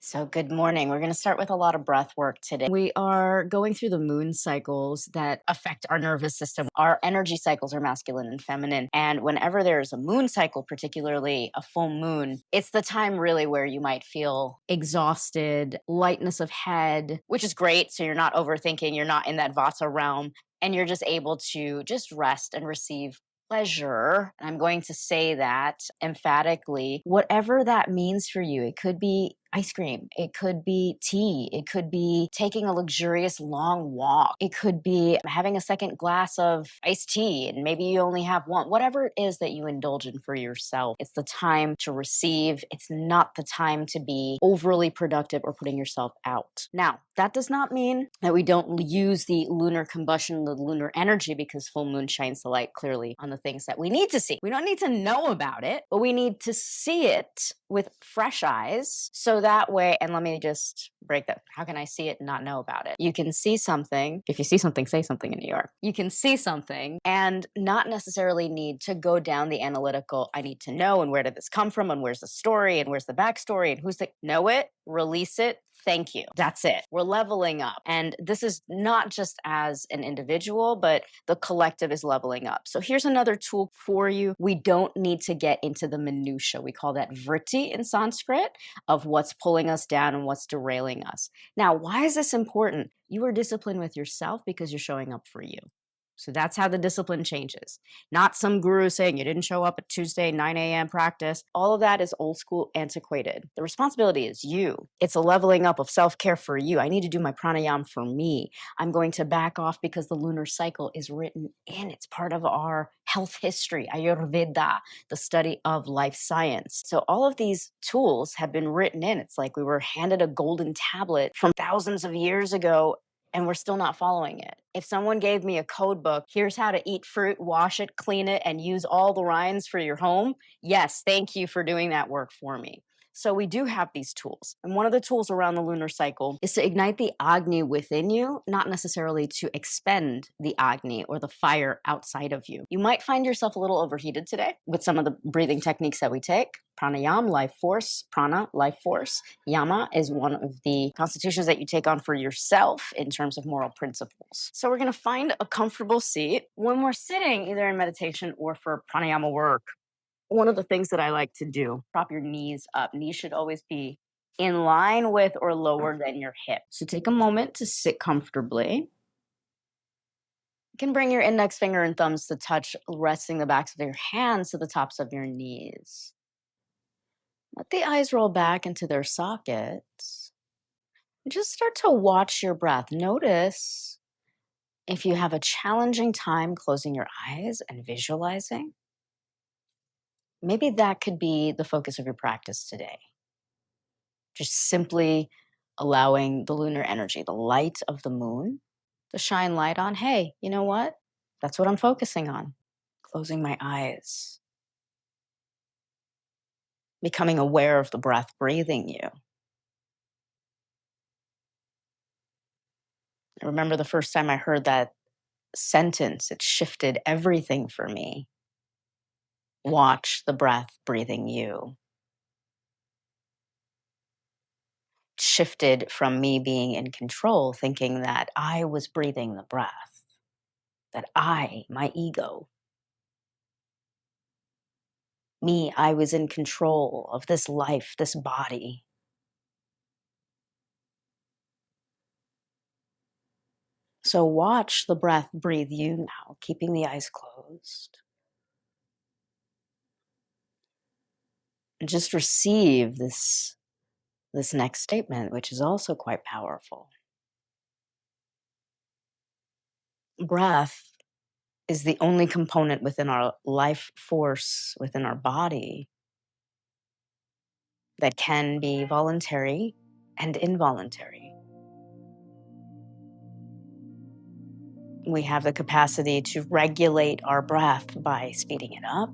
So, good morning. We're going to start with a lot of breath work today. We are going through the moon cycles that affect our nervous system. Our energy cycles are masculine and feminine. And whenever there's a moon cycle, particularly a full moon, it's the time really where you might feel exhausted, lightness of head, which is great. So, you're not overthinking, you're not in that vata realm, and you're just able to just rest and receive pleasure. And I'm going to say that emphatically, whatever that means for you. It could be ice cream, it could be tea, it could be taking a luxurious long walk, it could be having a second glass of iced tea and maybe you only have one. Whatever it is that you indulge in for yourself, it's the time to receive. It's not the time to be overly productive or putting yourself out. Now, that does not mean that we don't use the lunar combustion, the lunar energy, because full moon shines the light clearly on the things that we need to see. We don't need to know about it, but we need to see it with fresh eyes. So that way, and let me just break that. How can I see it and not know about it? You can see something. If you see something, say something in New York. You can see something and not necessarily need to go down the analytical, I need to know, and where did this come from, and where's the story, and where's the backstory, and who's the, know it, release it, thank you. That's it. We're leveling up. And this is not just as an individual, but the collective is leveling up. So here's another tool for you. We don't need to get into the minutia. We call that vṛtti in Sanskrit, of what's pulling us down and what's derailing us. Now, why is this important? You are disciplined with yourself because you're showing up for you. So that's how the discipline changes. Not some guru saying you didn't show up at Tuesday, 9 a.m. practice. All of that is old school, antiquated. The responsibility is you. It's a leveling up of self-care for you. I need to do my pranayama for me. I'm going to back off because the lunar cycle is written in. It's part of our health history, Ayurveda, the study of life science. So all of these tools have been written in. It's like we were handed a golden tablet from thousands of years ago, and we're still not following it. If someone gave me a code book, here's how to eat fruit, wash it, clean it, and use all the rinds for your home, yes, thank you for doing that work for me. So we do have these tools. And one of the tools around the lunar cycle is to ignite the agni within you, not necessarily to expend the agni or the fire outside of you. You might find yourself a little overheated today with some of the breathing techniques that we take. Pranayama, life force, prana, life force. Yama is one of the constitutions that you take on for yourself in terms of moral principles. So we're going to find a comfortable seat. When we're sitting, either in meditation or for pranayama work, one of the things that I like to do, prop your knees up. Knees should always be in line with or lower than your hip. So take a moment to sit comfortably. You can bring your index finger and thumbs to touch, resting the backs of your hands to the tops of your knees. Let the eyes roll back into their sockets. And just start to watch your breath. Notice if you have a challenging time closing your eyes and visualizing. Maybe that could be the focus of your practice today. Just simply allowing the lunar energy, the light of the moon, to shine light on, hey, you know what? That's what I'm focusing on. Closing my eyes. Becoming aware of the breath breathing you. I remember the first time I heard that sentence, it shifted everything for me. Watch the breath breathing you. Shifted from me being in control, thinking that I was breathing the breath, that I, my ego, me, I was in control of this life, this body. So watch the breath breathe you now, keeping the eyes closed. And just receive this next statement, which is also quite powerful. Breath is the only component within our life force, within our body, that can be voluntary and involuntary. We have the capacity to regulate our breath by speeding it up,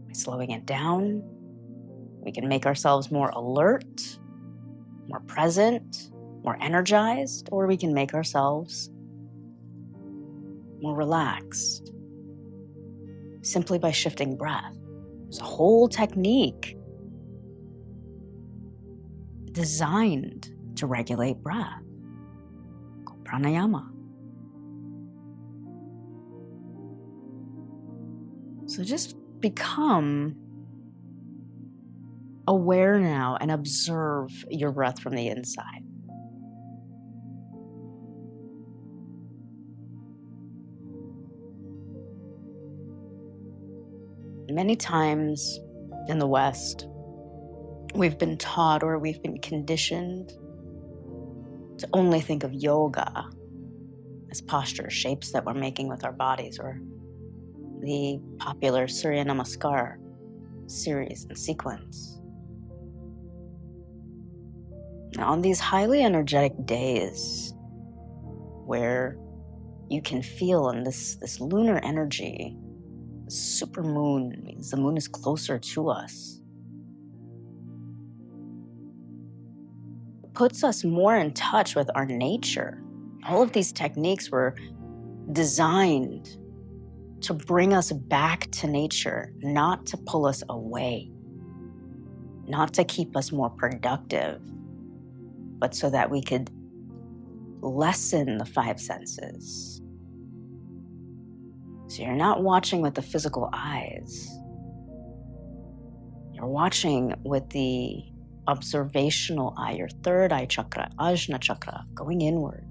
by slowing it down. We can make ourselves more alert, more present, more energized, or we can make ourselves more relaxed simply by shifting breath. There's a whole technique designed to regulate breath, called pranayama. So just become aware now and observe your breath from the inside. Many times in the West, we've been taught or we've been conditioned to only think of yoga as posture shapes that we're making with our bodies, or the popular Surya Namaskar series and sequence. Now, on these highly energetic days where you can feel in this lunar energy, the super moon means the moon is closer to us, puts us more in touch with our nature. All of these techniques were designed to bring us back to nature, not to pull us away, not to keep us more productive, but so that we could lessen the five senses. So you're not watching with the physical eyes. You're watching with the observational eye, your third eye chakra, ajna chakra, going inward.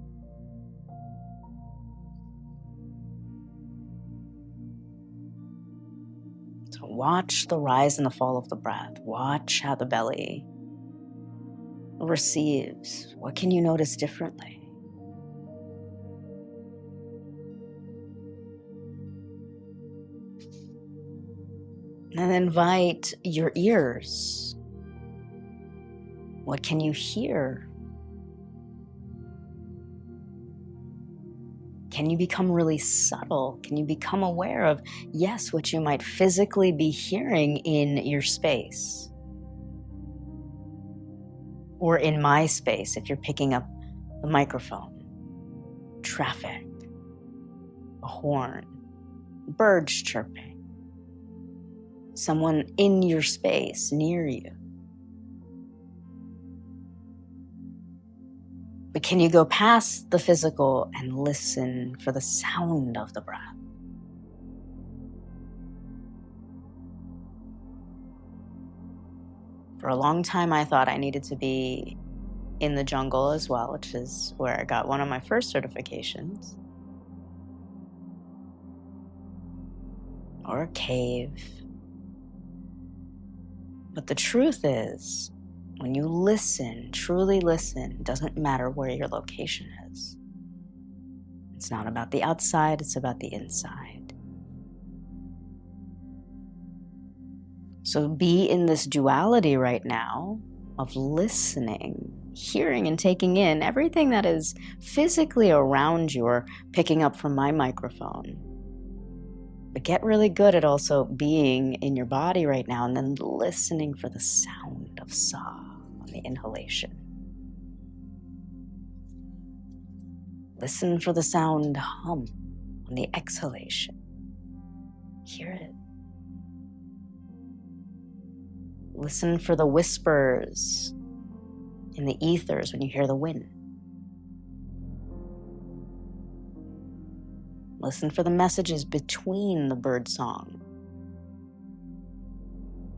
So watch the rise and the fall of the breath. Watch how the belly receives. What can you notice differently? And invite your ears. What can you hear? Can you become really subtle? Can you become aware of, yes, what you might physically be hearing in your space? Or in my space, if you're picking up the microphone, traffic, a horn, birds chirping, someone in your space near you. But can you go past the physical and listen for the sound of the breath? For a long time, I thought I needed to be in the jungle as well, which is where I got one of my first certifications. Or a cave. But the truth is, when you listen, truly listen, it doesn't matter where your location is. It's not about the outside, it's about the inside. So be in this duality right now of listening, hearing and taking in everything that is physically around you or picking up from my microphone. But get really good at also being in your body right now and then listening for the sound of sa on the inhalation. Listen for the sound hum on the exhalation. Hear it. Listen for the whispers in the ethers when you hear the wind. Listen for the messages between the bird song.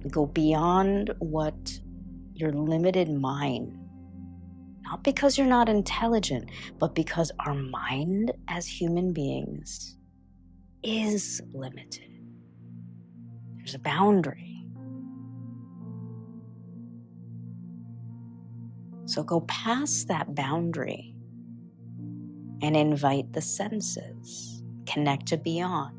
Go beyond what your limited mind, not because you're not intelligent, but because our mind as human beings is limited. There's a boundary. So go past that boundary and invite the senses. Connect to beyond.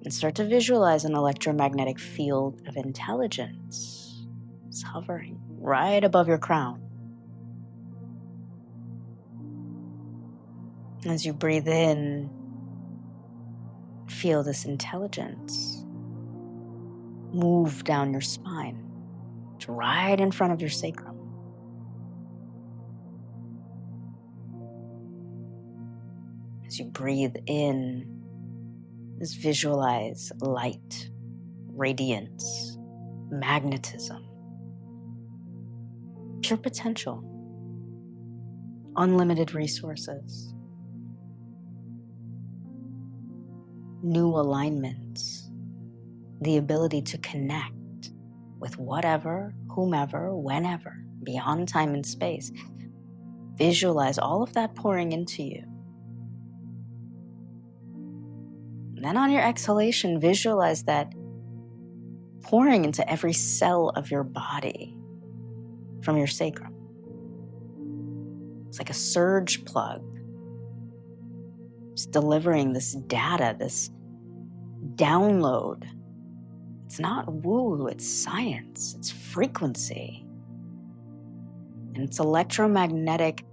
And start to visualize an electromagnetic field of intelligence. It's hovering right above your crown. As you breathe in, feel this intelligence move down your spine. It's right in front of your sacrum. As you breathe in, just visualize light, radiance magnetism, pure potential, unlimited resources, new alignments, the ability to connect with whatever, whomever, whenever, beyond time and space. Visualize all of that pouring into you. And then on your exhalation, visualize that pouring into every cell of your body from your sacrum. It's like a surge plug. It's delivering this data, this download. It's not woo, it's science, it's frequency. And it's electromagnetic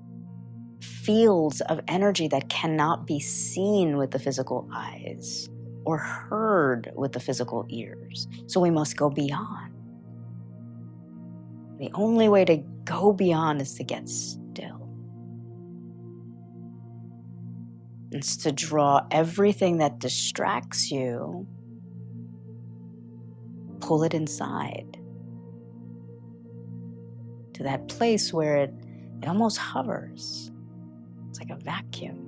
fields of energy that cannot be seen with the physical eyes or heard with the physical ears. So we must go beyond. The only way to go beyond is to get still. It's to draw everything that distracts you, pull it inside to that place where it almost hovers. It's like a vacuum.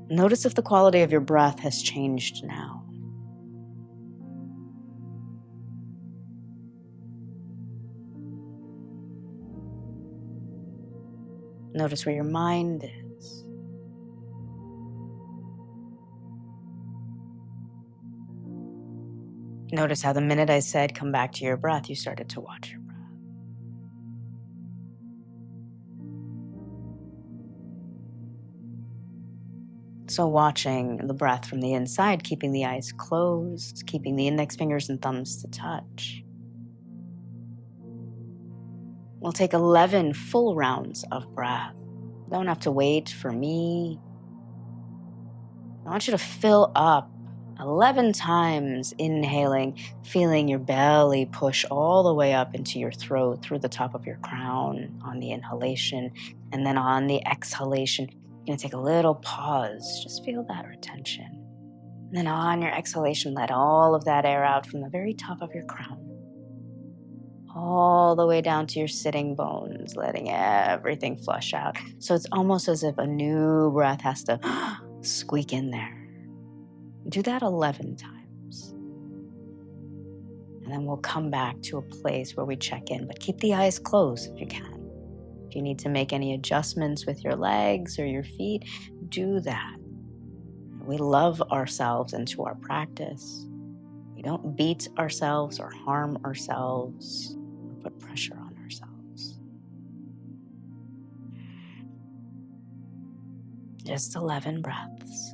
Notice if the quality of your breath has changed now. Notice where your mind is. Notice how the minute I said come back to your breath, you started to watch your breath. So watching the breath from the inside, keeping the eyes closed, keeping the index fingers and thumbs to touch. We'll take 11 full rounds of breath. You don't have to wait for me. I want you to fill up 11 times, inhaling, feeling your belly push all the way up into your throat through the top of your crown on the inhalation. And then on the exhalation, you're going to take a little pause. Just feel that retention. And then on your exhalation, let all of that air out from the very top of your crown, all the way down to your sitting bones, letting everything flush out. So it's almost as if a new breath has to squeak in there. Do that 11 times. And then we'll come back to a place where we check in, but keep the eyes closed if you can. If you need to make any adjustments with your legs or your feet, do that. We love ourselves into our practice. We don't beat ourselves or harm ourselves or put pressure on ourselves. Just 11 breaths.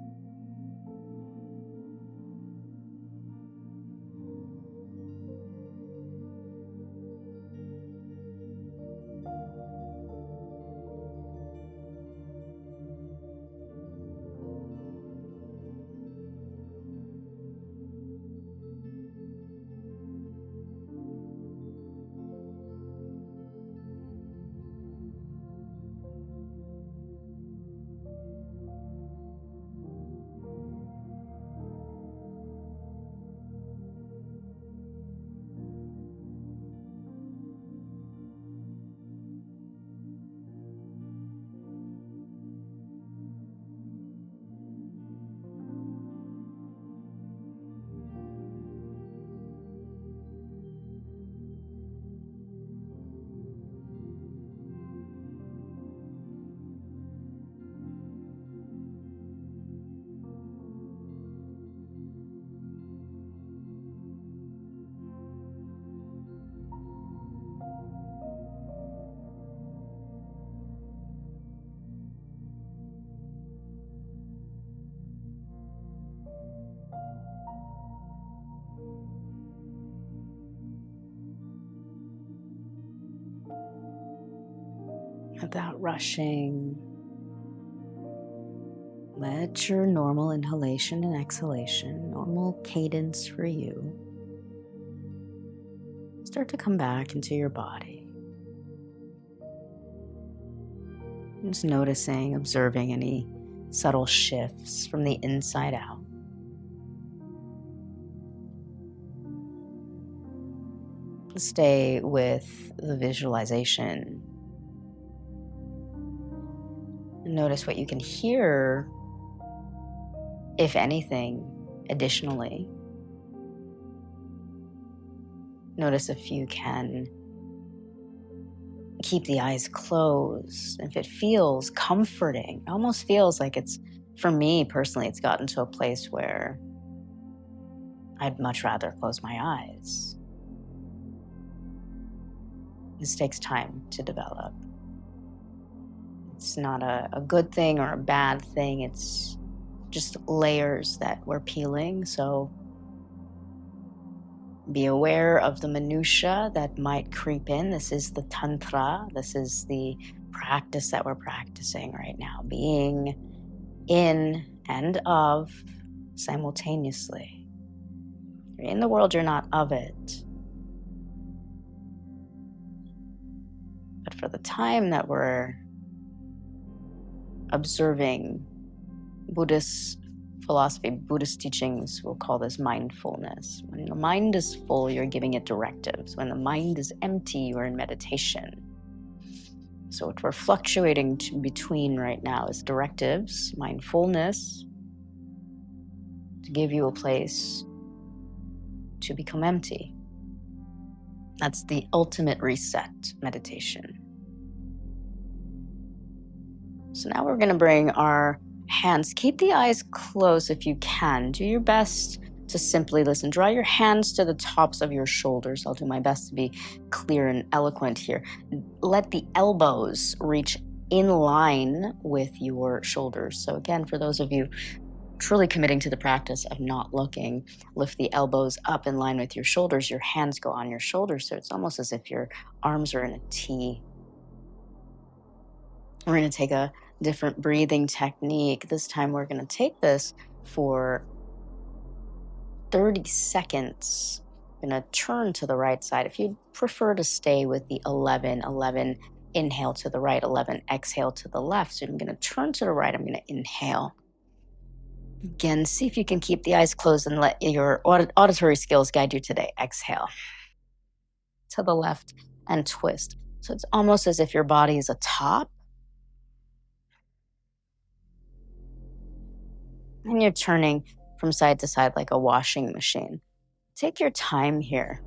Without rushing, let your normal inhalation and exhalation, normal cadence for you, start to come back into your body. Just noticing, observing any subtle shifts from the inside out. Stay with the visualization. Notice what you can hear, if anything, additionally. Notice if you can keep the eyes closed. If it feels comforting, it almost feels like it's, for me personally, it's gotten to a place where I'd much rather close my eyes. This takes time to develop. It's not a good thing or a bad thing. It's just layers that we're peeling. So be aware of the minutia that might creep in. This is the tantra. This is the practice that we're practicing right now. Being in and of simultaneously. You're in the world, you're not of it. But for the time that we're observing Buddhist philosophy, Buddhist teachings, we'll call this mindfulness. When the mind is full, you're giving it directives. When the mind is empty, you're in meditation. So what we're fluctuating between right now is directives, mindfulness, to give you a place to become empty. That's the ultimate reset meditation. So now we're going to bring our hands. Keep the eyes closed if you can. Do your best to simply listen. Draw your hands to the tops of your shoulders. I'll do my best to be clear and eloquent here. Let the elbows reach in line with your shoulders. So again, for those of you truly committing to the practice of not looking, lift the elbows up in line with your shoulders. Your hands go on your shoulders, so it's almost as if your arms are in a T. We're going to take a different breathing technique. This time we're going to take this for 30 seconds. I'm going to turn to the right side. If you prefer to stay with the 11, inhale to the right, 11, exhale to the left. So I'm going to turn to the right, I'm going to inhale. Again, see if you can keep the eyes closed and let your auditory skills guide you today. Exhale to the left and twist. So it's almost as if your body is a top and you're turning from side to side like a washing machine. Take your time here.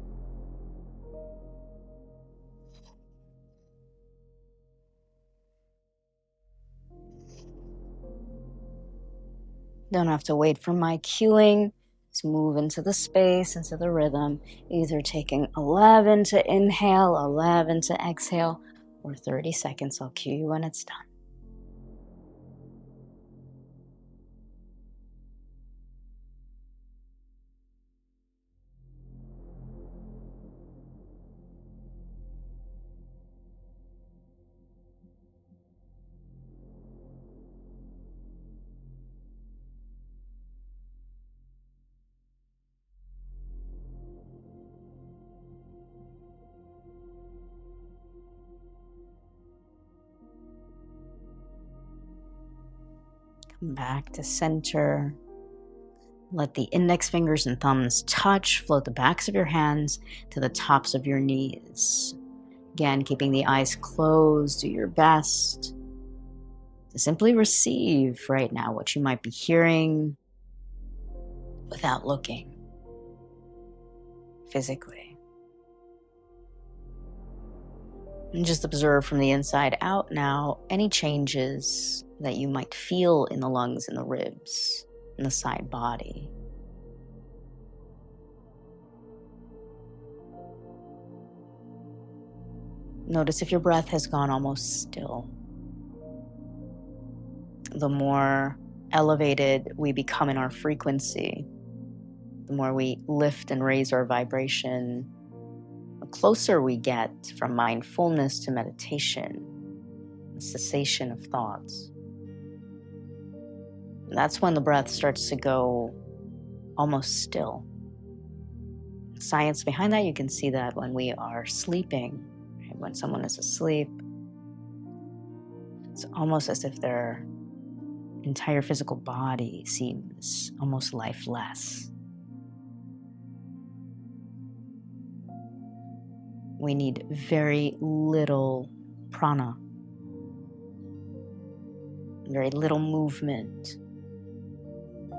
Don't have to wait for my cueing. Just move into the space, into the rhythm, either taking 11 to inhale, 11 to exhale, or 30 seconds. I'll cue you when it's done. Come back to center. Let the index fingers and thumbs touch. Float the backs of your hands to the tops of your knees. Again, keeping the eyes closed, do your best to simply receive right now what you might be hearing without looking physically. And just observe from the inside out now any changes that you might feel in the lungs and the ribs and the side body. Notice if your breath has gone almost still. The more elevated we become in our frequency, the more we lift and raise our vibration, the closer we get from mindfulness to meditation, the cessation of thoughts. And that's when the breath starts to go almost still. Science behind that, you can see that when we are sleeping, right? When someone is asleep, it's almost as if their entire physical body seems almost lifeless. we need very little prana, very little movement.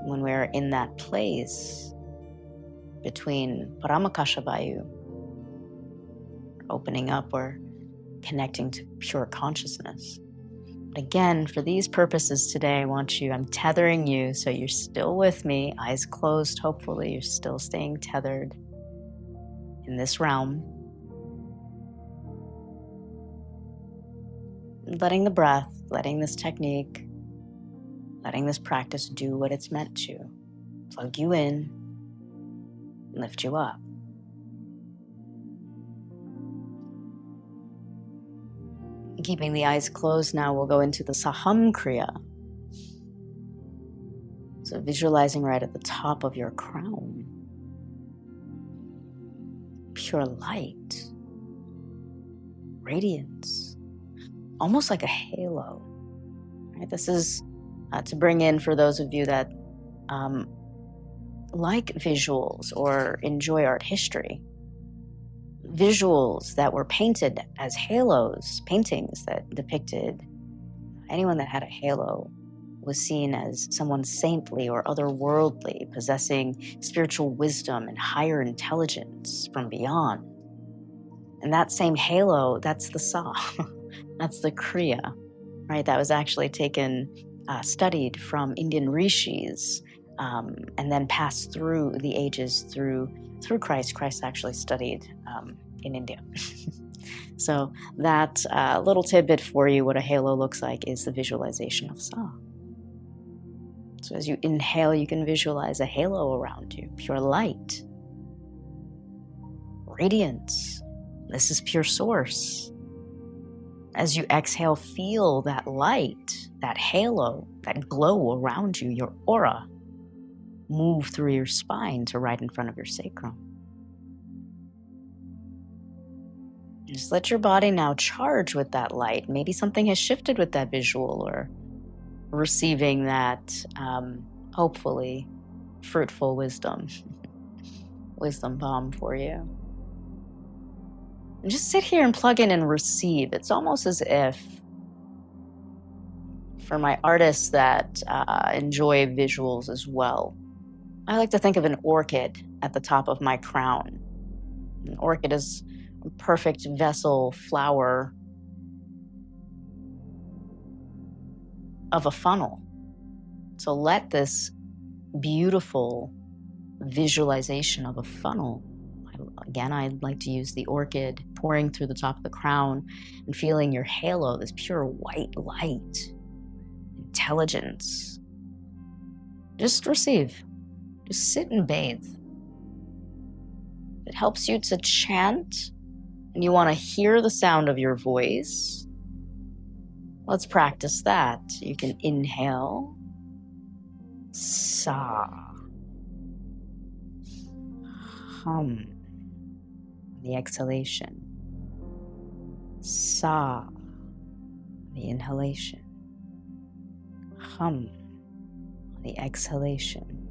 When we're in that place between Paramakasha Vayu, opening up or connecting to pure consciousness. But again, for these purposes today, I'm tethering you so you're still with me, eyes closed, hopefully you're still staying tethered in this realm. Letting the breath, letting this technique, letting this practice do what it's meant to. Plug you in, lift you up. Keeping the eyes closed now, we'll go into the Saham Kriya. So visualizing right at the top of your crown. Pure light, radiance, almost like a halo. Right? This is to bring in for those of you that like visuals or enjoy art history. Visuals that were painted as halos, paintings that depicted anyone that had a halo was seen as someone saintly or otherworldly, possessing spiritual wisdom and higher intelligence from beyond. And that same halo, that's the sa, that's the Kriya, right? That was actually studied from Indian rishis, and then passed through the ages through Christ. Christ actually studied in India. So that little tidbit for you, what a halo looks like, is the visualization of sa. So as you inhale, you can visualize a halo around you, pure light, radiance. This is pure source. As you exhale, feel that light, that halo, that glow around you, your aura, move through your spine to right in front of your sacrum. Just let your body now charge with that light. Maybe something has shifted with that visual, or receiving that, hopefully, fruitful wisdom bomb for you. And just sit here and plug in and receive. It's almost as if, for my artists that enjoy visuals as well, I like to think of an orchid at the top of my crown. An orchid is a perfect vessel flower of a funnel. So let this beautiful visualization of a funnel, again, I like to use the orchid pouring through the top of the crown and feeling your halo, this pure white light, intelligence. Just receive. Just sit and bathe. It helps you to chant and you want to hear the sound of your voice. Let's practice that. You can inhale, sa, hum, the exhalation, sa, the inhalation, hum, the exhalation.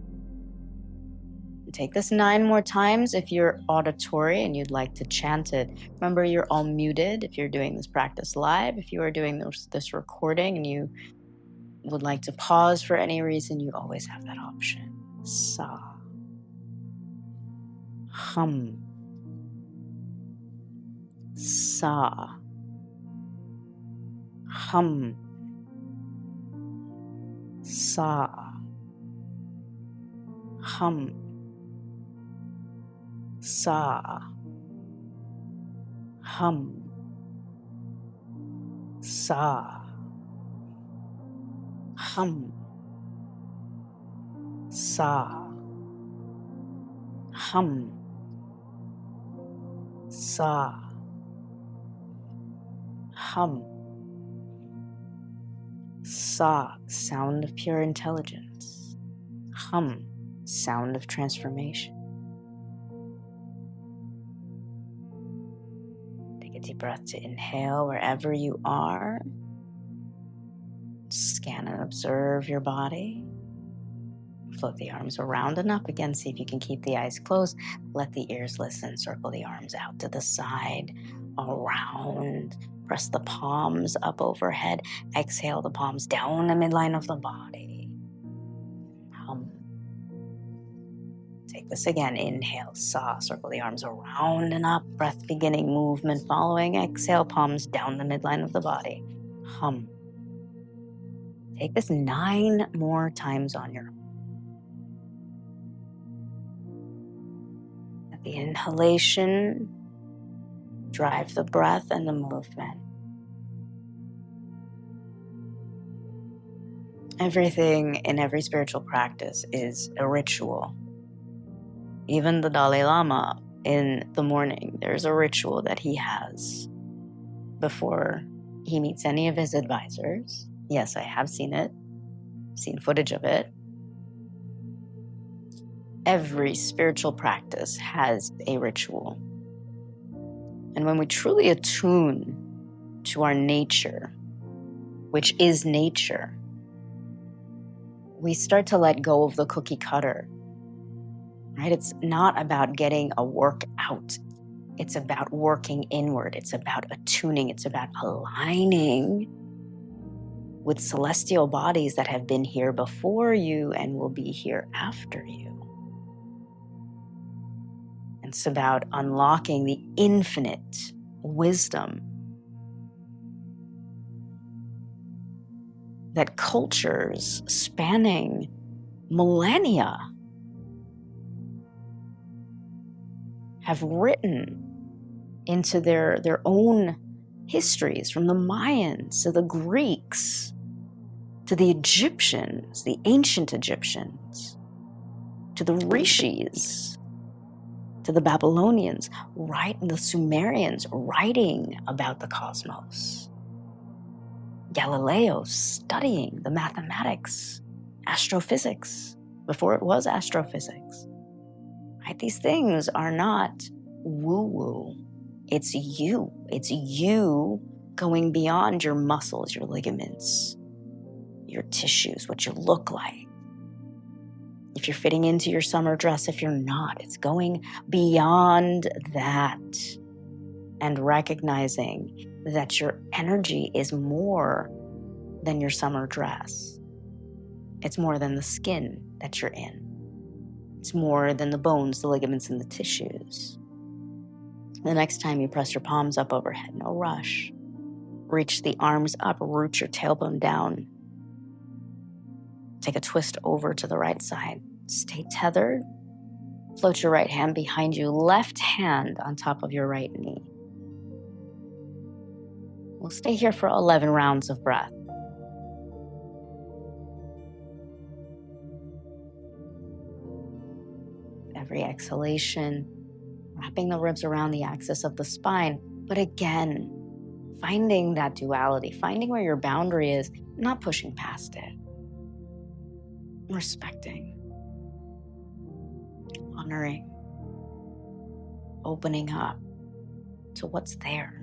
Take this 9 more times if you're auditory and you'd like to chant it. Remember, you're all muted if you're doing this practice live. If you are doing this recording and you would like to pause for any reason, you always have that option. Sa, hum, sa, hum, sa, hum, sa, hum, sa, hum, sa, hum, sa, hum, sa, sound of pure intelligence. Hum, sound of transformation. Take a deep breath to inhale wherever you are. Scan and observe your body. Float the arms around and up again. See if you can keep the eyes closed. Let the ears listen. Circle the arms out to the side, around. Press the palms up overhead. Exhale the palms down the midline of the body. Hum. Take this again. Inhale, saw. Circle the arms around and up. Breath beginning, movement following. Exhale, palms down the midline of the body. Hum. Take this 9 more times on your own. At the inhalation, drive the breath and the movement. Everything in every spiritual practice is a ritual. Even the Dalai Lama, in the morning, there's a ritual that he has before he meets any of his advisors. Yes, I have seen it, seen footage of it. Every spiritual practice has a ritual. And when we truly attune to our nature, which is nature, we start to let go of the cookie cutter, right? It's not about getting a workout. It's about working inward. It's about attuning. It's about aligning with celestial bodies that have been here before you and will be here after you. It's about unlocking the infinite wisdom that cultures spanning millennia have written into their own histories, from the Mayans to the Greeks to the Egyptians, the ancient Egyptians, to the Rishis, to the Babylonians, the Sumerians writing about the cosmos. Galileo studying the mathematics, astrophysics, before it was astrophysics. Right? These things are not woo-woo. It's you. It's you going beyond your muscles, your ligaments, your tissues, what you look like. If you're fitting into your summer dress, if you're not, it's going beyond that and recognizing that your energy is more than your summer dress. It's more than the skin that you're in. It's more than the bones, the ligaments, and the tissues. The next time you press your palms up overhead, no rush. Reach the arms up, root your tailbone down. Take a twist over to the right side. Stay tethered. Float your right hand behind you, left hand on top of your right knee. We'll stay here for 11 rounds of breath. Every exhalation, wrapping the ribs around the axis of the spine. But again, finding that duality, finding where your boundary is, not pushing past it. Respecting, honoring, opening up to what's there.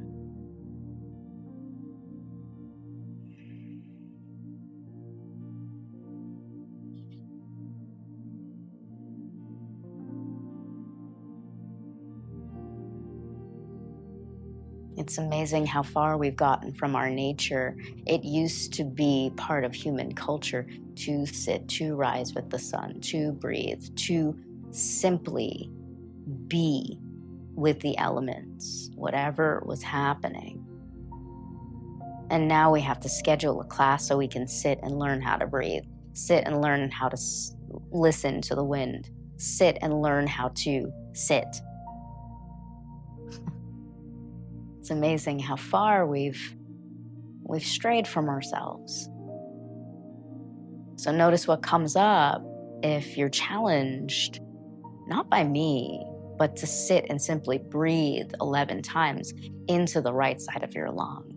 It's amazing how far we've gotten from our nature. It used to be part of human culture to sit, to rise with the sun, to breathe, to simply be with the elements, whatever was happening. And now we have to schedule a class so we can sit and learn how to breathe, sit and learn how to listen to the wind, sit and learn how to sit. It's amazing how far we've strayed from ourselves. So notice what comes up if you're challenged, not by me, but to sit and simply breathe 11 times into the right side of your lung.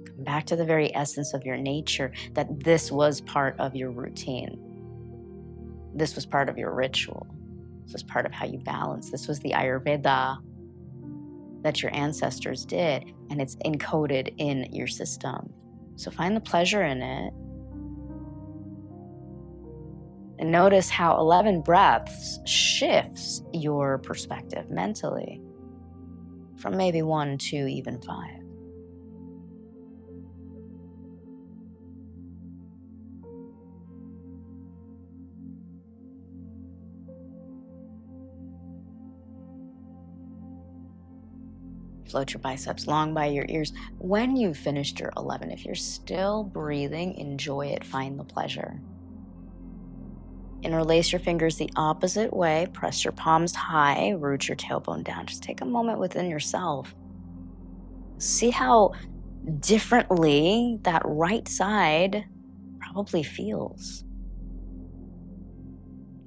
Come back to the very essence of your nature, that this was part of your routine. This was part of your ritual. This was part of how you balance. This was the Ayurveda that your ancestors did, and it's encoded in your system. So find the pleasure in it And notice how 11 breaths shifts your perspective mentally from maybe 1, 2, even 5. Float your biceps long by your ears. When you've finished your 11, if you're still breathing, enjoy it, find the pleasure. Interlace your fingers the opposite way, press your palms high, root your tailbone down. Just take a moment within yourself. See how differently that right side probably feels.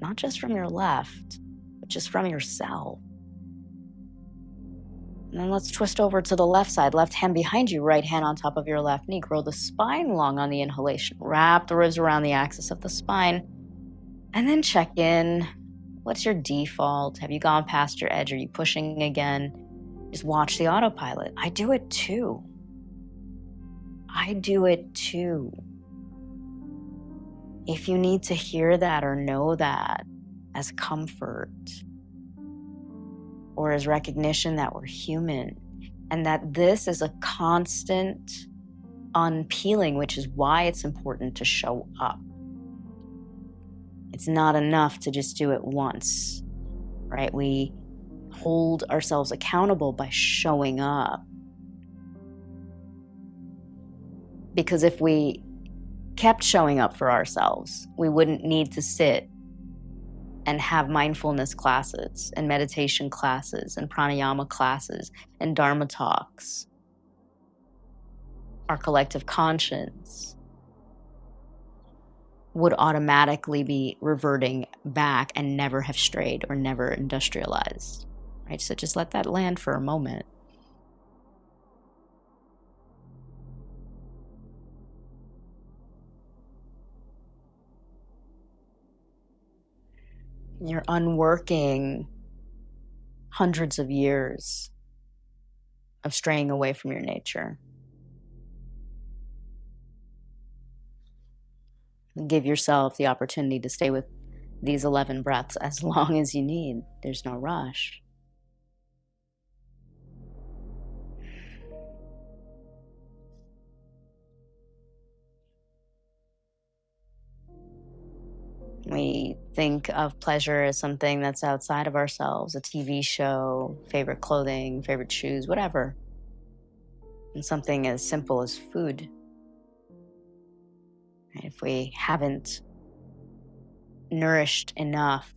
Not just from your left, but just from yourself. And then let's twist over to the left side. Left hand behind you, right hand on top of your left knee. Grow the spine long on the inhalation. Wrap the ribs around the axis of the spine. And then check in. What's your default? Have you gone past your edge? Are you pushing again? Just watch the autopilot. I do it too. I do it too. If you need to hear that or know that as comfort, or as recognition that we're human and that this is a constant unpeeling, which is why it's important to show up. It's not enough to just do it once, right? We hold ourselves accountable by showing up. Because if we kept showing up for ourselves, we wouldn't need to sit and have mindfulness classes and meditation classes and pranayama classes and dharma talks. Our collective conscience would automatically be reverting back and never have strayed or never industrialized, right? So just let that land for a moment. You're unworking hundreds of years of straying away from your nature. Give yourself the opportunity to stay with these 11 breaths as long as you need. There's no rush. We think of pleasure as something that's outside of ourselves, a TV show, favorite clothing, favorite shoes, whatever. And something as simple as food. If we haven't nourished enough,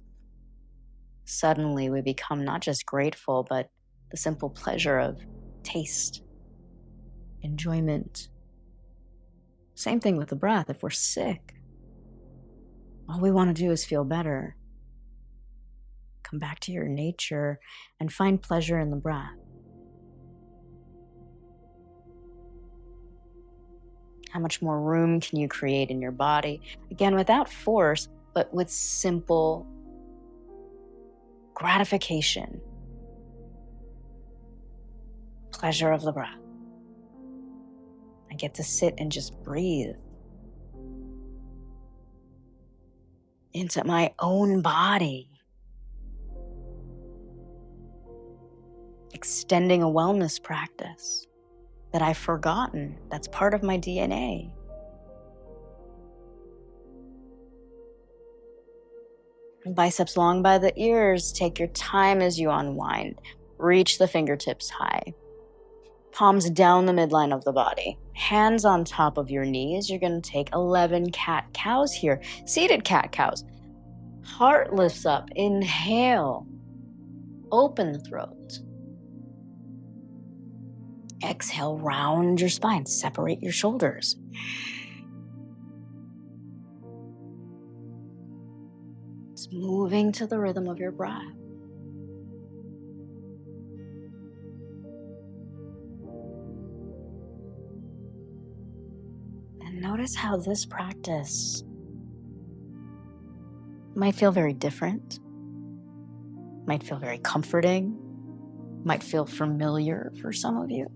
suddenly we become not just grateful, but the simple pleasure of taste, enjoyment. Same thing with the breath. If we're sick, all we want to do is feel better. Come back to your nature and find pleasure in the breath. How much more room can you create in your body? Again, without force, but with simple gratification. Pleasure of the breath. I get to sit and just breathe into my own body. Extending a wellness practice that I've forgotten. That's part of my DNA. Biceps long by the ears. Take your time as you unwind. Reach the fingertips high. Palms down the midline of the body. Hands on top of your knees. You're going to take 11 cat-cows here. Seated cat-cows. Heart lifts up. Inhale. Open the throat. Exhale, round your spine. Separate your shoulders. It's moving to the rhythm of your breath. And notice how this practice might feel very different, might feel very comforting, might feel familiar for some of you.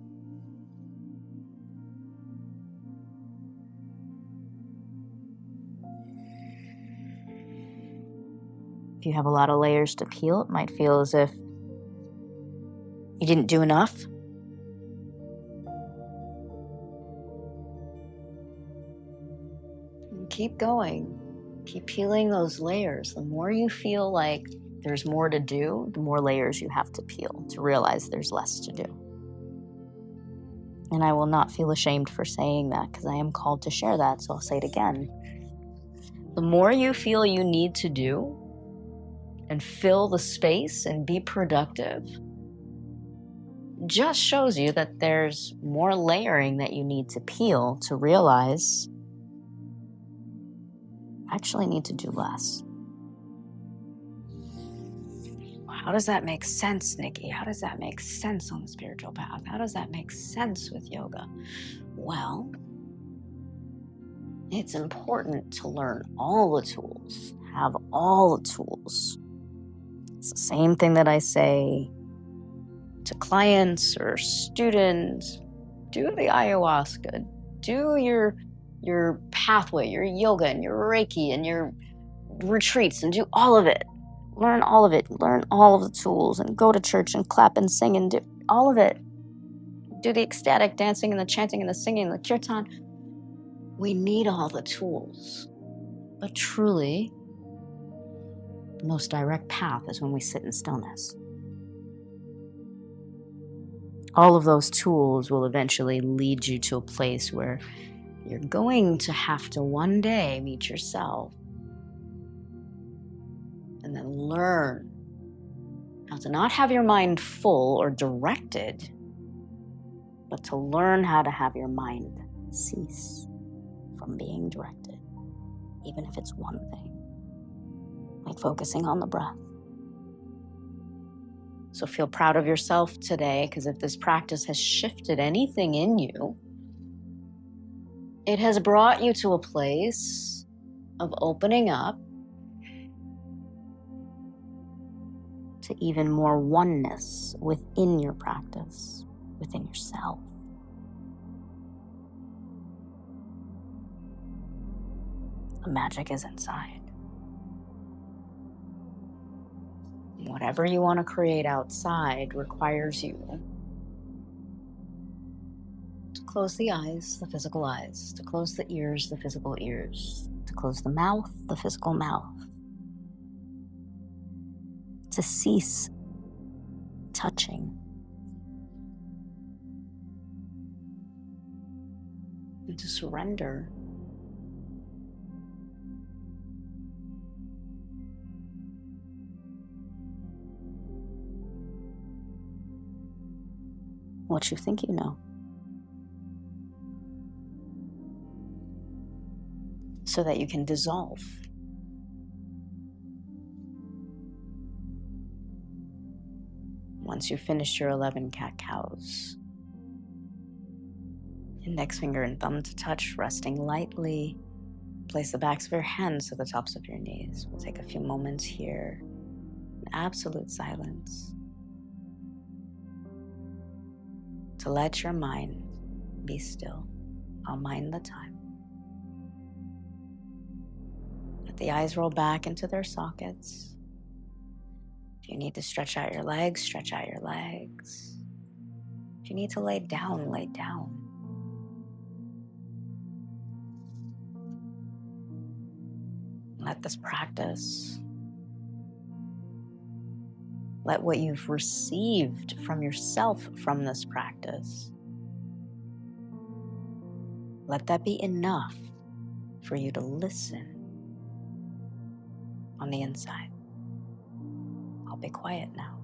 If you have a lot of layers to peel, it might feel as if you didn't do enough. And keep going. Keep peeling those layers. The more you feel like there's more to do, the more layers you have to peel to realize there's less to do. And I will not feel ashamed for saying that because I am called to share that, so I'll say it again. The more you feel you need to do and fill the space and be productive, just shows you that there's more layering that you need to peel to realize I actually need to do less. How does that make sense, Nikki? How does that make sense on the spiritual path? How does that make sense with yoga? Well, it's important to learn all the tools, have all the tools. It's the same thing that I say to clients or students. Do the ayahuasca, do your pathway, your yoga and your Reiki and your retreats, and do all of it. Learn all of it. Learn all of the tools and go to church and clap and sing and do all of it. Do the ecstatic dancing and the chanting and the singing and the kirtan. We need all the tools. But truly, the most direct path is when we sit in stillness. All of those tools will eventually lead you to a place where you're going to have to one day meet yourself and then learn how to not have your mind full or directed, but to learn how to have your mind cease from being directed, even if it's one thing, like focusing on the breath. So feel proud of yourself today, because if this practice has shifted anything in you, it has brought you to a place of opening up to even more oneness within your practice, within yourself. The magic is inside. Whatever you want to create outside requires you to close the eyes, the physical eyes, to close the ears, the physical ears, to close the mouth, the physical mouth, to cease touching, and to surrender. What you think you know, so that you can dissolve. Once you finish your 11 cat-cows, index finger and thumb to touch, resting lightly. Place the backs of your hands to the tops of your knees. We'll take a few moments here in absolute silence to let your mind be still. I'll mind the time. Let the eyes roll back into their sockets. If you need to stretch out your legs, stretch out your legs. If you need to lay down, lay down. Let this practice, let what you've received from yourself from this practice, let that be enough for you to listen on the inside. I'll be quiet now.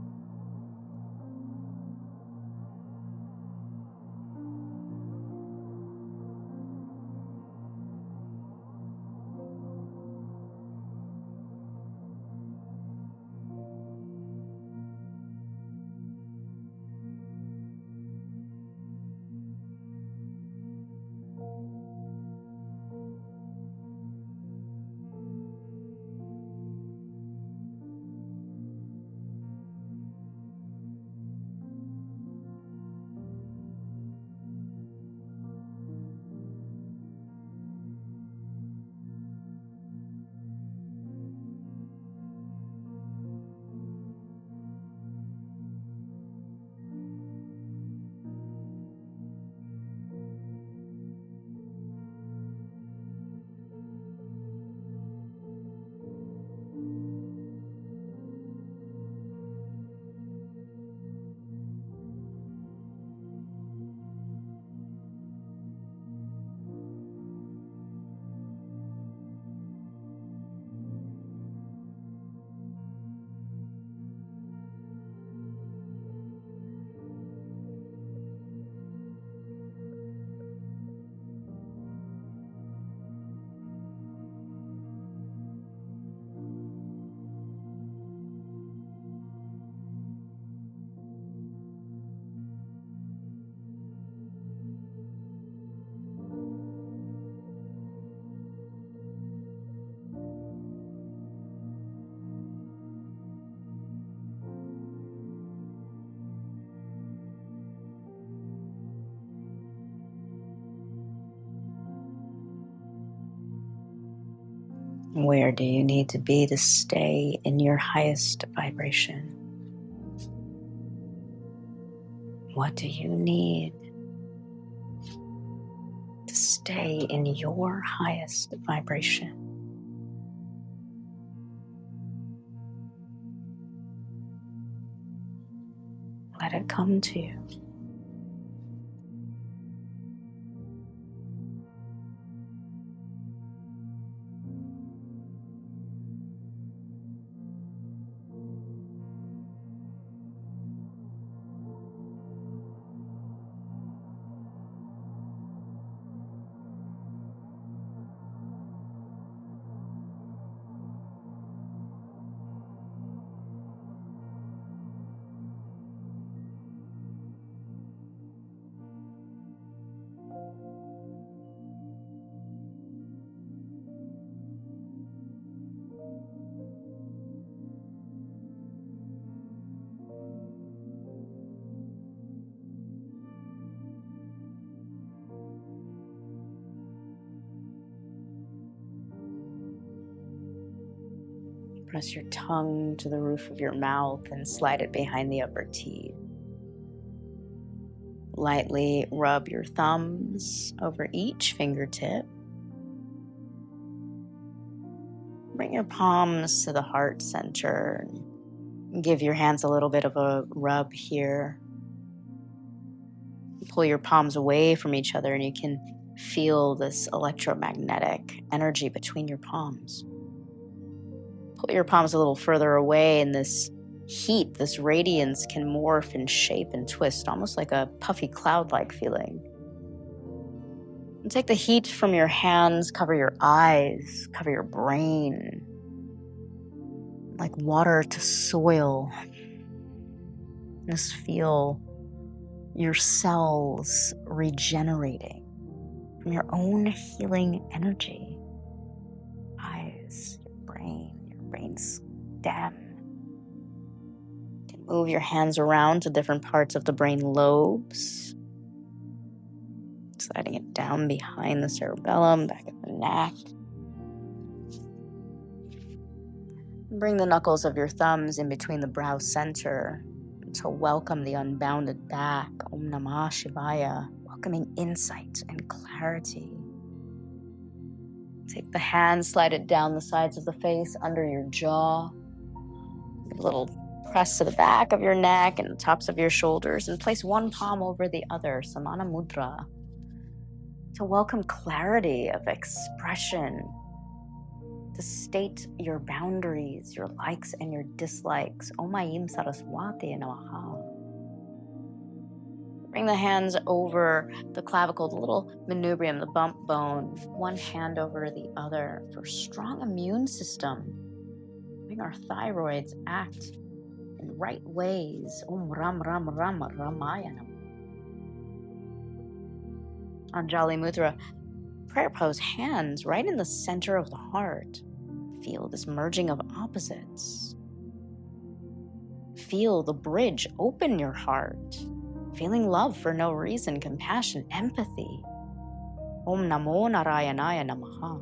Where do you need to be to stay in your highest vibration? What do you need to stay in your highest vibration? Let it come to you. Press your tongue to the roof of your mouth and slide it behind the upper teeth. Lightly rub your thumbs over each fingertip. Bring your palms to the heart center. Give your hands a little bit of a rub here. Pull your palms away from each other and you can feel this electromagnetic energy between your palms. Pull your palms a little further away and this heat, this radiance can morph and shape and twist, almost like a puffy cloud-like feeling. And take the heat from your hands, cover your eyes, cover your brain, like water to soil. Just feel your cells regenerating from your own healing energy. Eyes, your brain's stem. You can move your hands around to different parts of the brain lobes, sliding it down behind the cerebellum, back of the neck. Bring the knuckles of your thumbs in between the brow center to welcome the unbounded back. Om Namah Shivaya, welcoming insight and clarity. Take the hand, slide it down the sides of the face, under your jaw. Give a little press to the back of your neck and the tops of your shoulders, and place one palm over the other, samana mudra, to welcome clarity of expression, to state your boundaries, your likes and your dislikes. Om Aim Saraswati Namaha. Bring the hands over the clavicle, the little manubrium, the bump bone, one hand over the other for strong immune system. Bring our thyroids act in right ways. Om Ram Ram Ram Ramayana. Anjali Mudra, prayer pose, hands right in the center of the heart. Feel this merging of opposites. Feel the bridge, open your heart. Feeling love for no reason, compassion, empathy. Om Namo Narayanaya Namaha.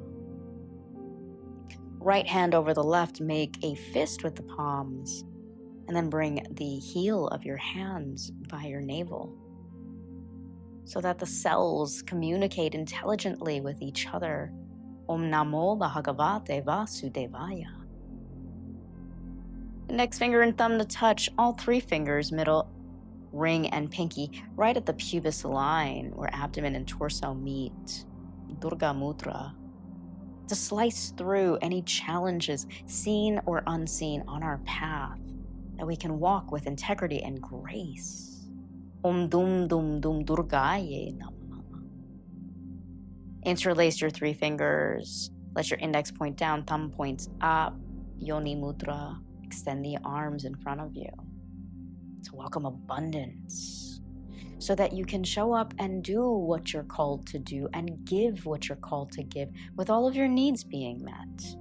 Right hand over the left, make a fist with the palms, and then bring the heel of your hands by your navel so that the cells communicate intelligently with each other. Om Namo Bhagavate Vasudevaya. Index finger and thumb to touch, all three fingers, middle, ring, and pinky, right at the pubis line where abdomen and torso meet. Durga Mudra. To slice through any challenges, seen or unseen, on our path, that we can walk with integrity and grace. Om Dum Dum Dum Durgaye Namaha. Interlace your three fingers. Let your index point down, thumb points up. Yoni Mudra. Extend the arms in front of you to welcome abundance so that you can show up and do what you're called to do and give what you're called to give with all of your needs being met.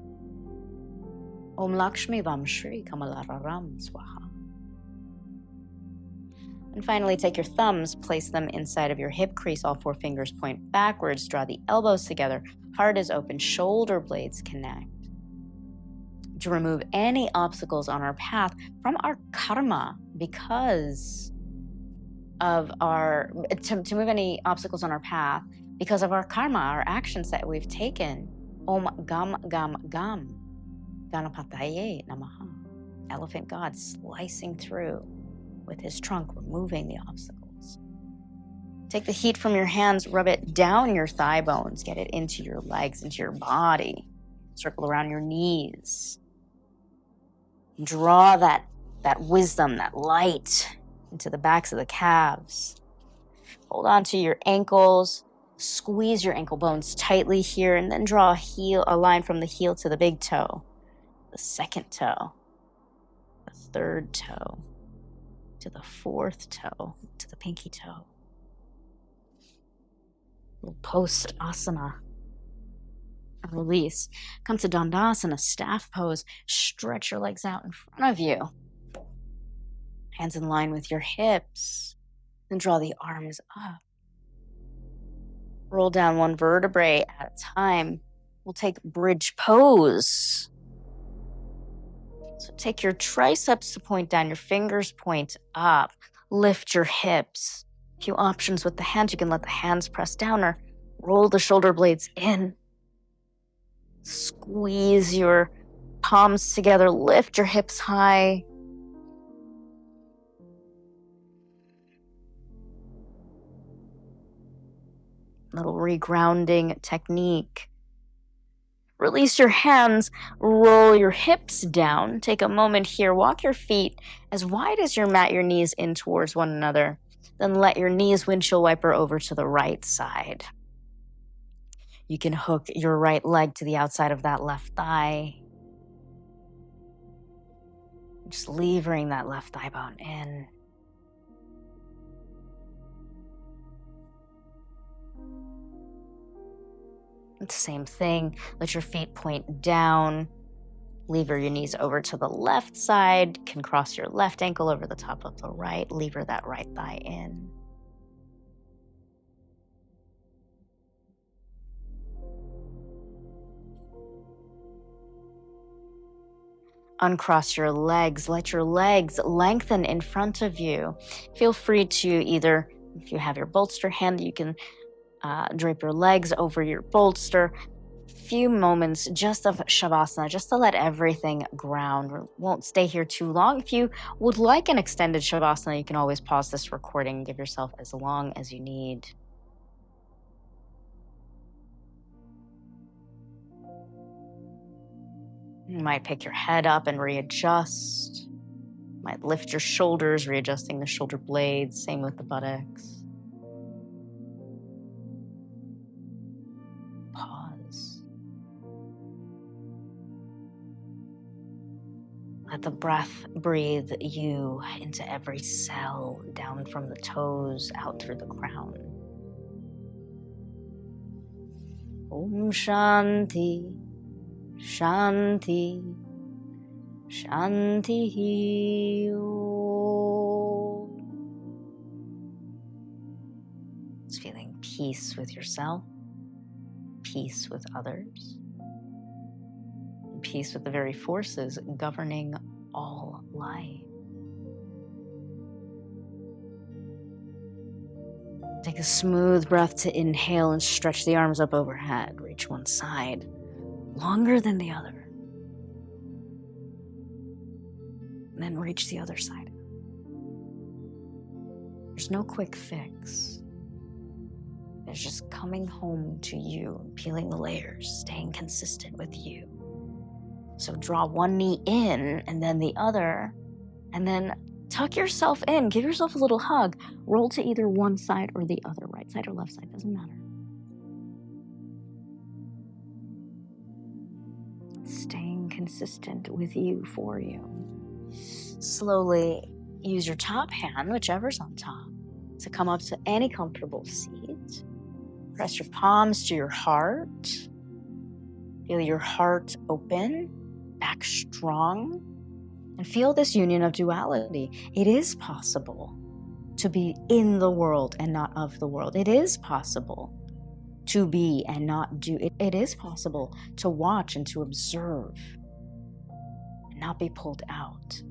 Om Lakshmi Vam Shri Kamalararam Swaha. And finally, take your thumbs, place them inside of your hip crease. All four fingers point backwards. Draw the elbows together. Heart is open. Shoulder blades connect. to remove any obstacles on our path from our karma because of to move any obstacles on our path because of our karma, our actions that we've taken. Om Gam Gam Gam Ganapataye Namaha. Elephant God slicing through with his trunk, removing the obstacles. Take the heat from your hands, rub it down your thigh bones, get it into your legs, into your body. Circle around your knees. Draw that wisdom, that light into the backs of the calves. Hold on to your ankles. Squeeze your ankle bones tightly here, and then draw a line from the heel to the big toe, the second toe, the third toe, to the fourth toe, to the pinky toe. Little post-asana. Release. Come to Dandasana, staff pose. Stretch your legs out in front of you. Hands in line with your hips. Then draw the arms up. Roll down one vertebrae at a time. We'll take bridge pose. So take your triceps to point down, your fingers point up. Lift your hips. A few options with the hands. You can let the hands press down or roll the shoulder blades in. Squeeze your palms together. Lift your hips high. Little regrounding technique. Release your hands, roll your hips down. Take a moment here, walk your feet as wide as your mat, your knees in towards one another. Then let your knees windshield wiper over to the right side. You can hook your right leg to the outside of that left thigh. Just levering that left thigh bone in. Same thing, let your feet point down. Lever your knees over to the left side. Can cross your left ankle over the top of the right. Lever that right thigh in. Uncross your legs. Let your legs lengthen in front of you. Feel free to either, if you have your bolster hand, you can drape your legs over your bolster. Few moments just of shavasana, just to let everything ground. We won't stay here too long. If you would like an extended shavasana, you can always pause this recording. Give yourself as long as you need. You might pick your head up and readjust. You might lift your shoulders, readjusting the shoulder blades. Same with the buttocks. Pause. Let the breath breathe you into every cell, down from the toes, out through the crown. Om Shanti, Shanti, Shanti. It's feeling peace with yourself, peace with others, and peace with the very forces governing all life. Take a smooth breath to inhale and stretch the arms up overhead. Reach one side longer than the other. And then reach the other side. There's no quick fix. There's just coming home to you, peeling the layers, staying consistent with you. So draw one knee in and then the other, and then tuck yourself in. Give yourself a little hug. Roll to either one side or the other, right side or left side, doesn't matter. Staying consistent with you, for you. Slowly use your top hand, whichever's on top, to come up to any comfortable seat. Press your palms to your heart. Feel your heart open, back strong, and feel this union of duality. It is possible to be in the world and not of the world. It is possible to be and not do. It is possible to watch and to observe. not be pulled out.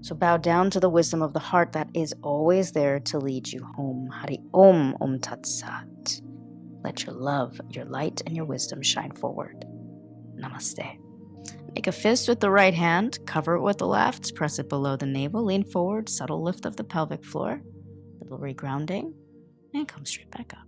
So bow down to the wisdom of the heart that is always there to lead you home. Hari Om Om Tat Sat. Let your love, your light, and your wisdom shine forward. Namaste. Make a fist with the right hand, cover it with the left, press it below the navel, lean forward, subtle lift of the pelvic floor, little regrounding, and come straight back up.